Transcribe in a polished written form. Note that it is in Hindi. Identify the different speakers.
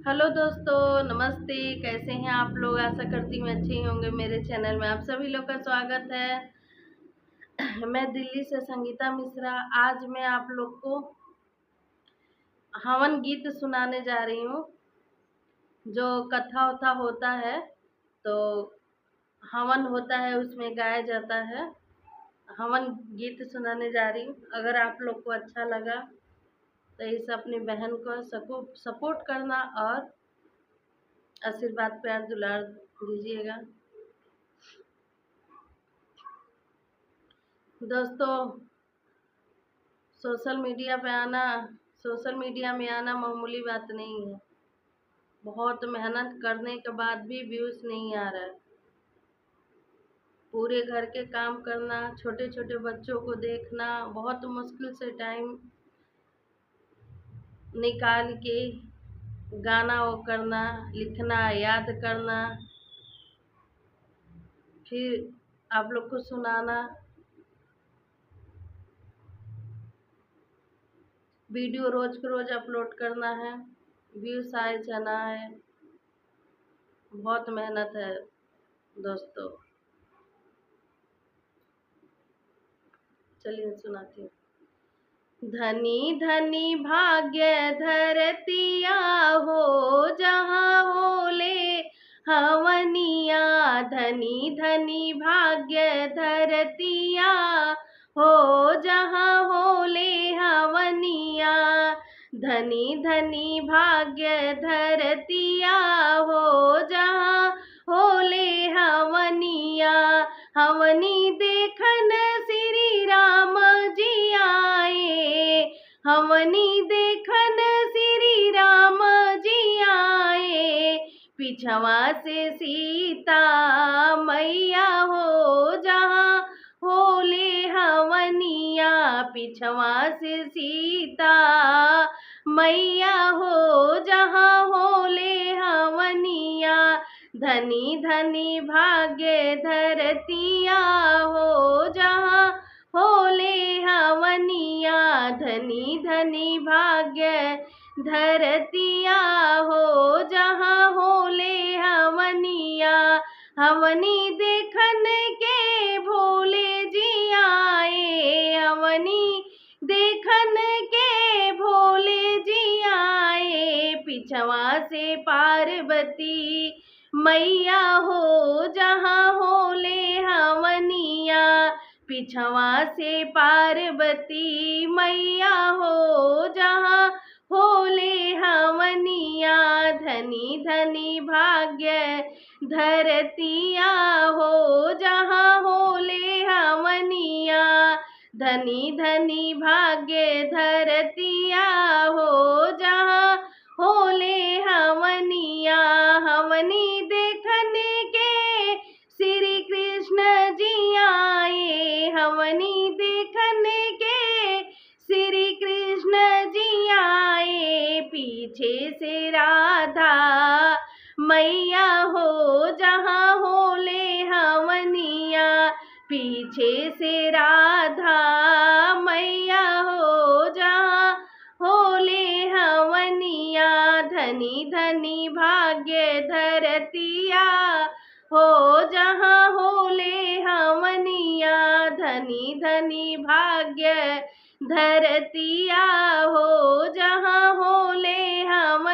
Speaker 1: हेलो दोस्तों, नमस्ते। कैसे हैं आप लोग? आशा करती हूँ अच्छे ही होंगे। मेरे चैनल में आप सभी लोग का स्वागत है। मैं दिल्ली से संगीता मिश्रा। आज मैं आप लोग को हवन गीत सुनाने जा रही हूँ। जो कथा वथा होता है तो हवन होता है, उसमें गाया जाता है। हवन गीत सुनाने जा रही हूँ। अगर आप लोग को अच्छा लगा तो इस अपनी बहन को सपोर्ट करना और आशीर्वाद प्यार दुलार दीजिएगा। दोस्तों, सोशल मीडिया पे आना सोशल मीडिया में आना मामूली बात नहीं है। बहुत मेहनत करने के बाद भी व्यूज नहीं आ रहा है। पूरे घर के काम करना, छोटे छोटे बच्चों को देखना, बहुत मुश्किल से टाइम निकाल के गाना वो करना, लिखना, याद करना, फिर आप लोग को सुनाना, वीडियो रोज को रोज अपलोड करना है, व्यूज आए जाना है। बहुत मेहनत है दोस्तों। चलिए सुनाती हूँ। धनी धनी भाग्य धरतिया हो, जहाँ होले हवनिया। धनी धनी भाग्य धरतिया हो, जहाँ होले हवनिया। धनी धनी भाग्य धरतिया हो, जहाँ होले हवनिया। हवनी देखन श्री राम जी आए, हवनी देखन श्री राम जी आए। पिछवा से सीता मैया हो, जहाँ होले हवनिया। पिछवा से सीता मैया हो, जहाँ होले हवनिया। धनी धनी भाग्य धरतिया हो, जहाँ होले हवनिया। धनी धनी भाग्य धरतिया हो, जहाँ होले हवनिया। हवनी देखन के भोले जी आए, हवनी देखन के भोले जी आए। पिछवा से पार्वती मैया हो, जहाँ होले हवनिया। पिछवा से पार्वती मैया हो, जहाँ होले हवनिया। धनी धनी भाग्य धरतिया हो, जहाँ होले हवनिया। धनी धनी भाग्य धरतिया हो, जहाँ होले हवनिया। हवनी देखने के श्री कृष्ण जी आए, हवनी देखने के श्री कृष्ण जी आए। पीछे से राधा मैया हो, जहाँ होले हवनिया। पीछे से राधा मैया हो, जहाँ होले हवनिया। धनी धनी भाग्य धरतिया हो, जहाँ होले हवनिया। धनी धनी भाग्य धरतिया हो, जहाँ होले हवनिया।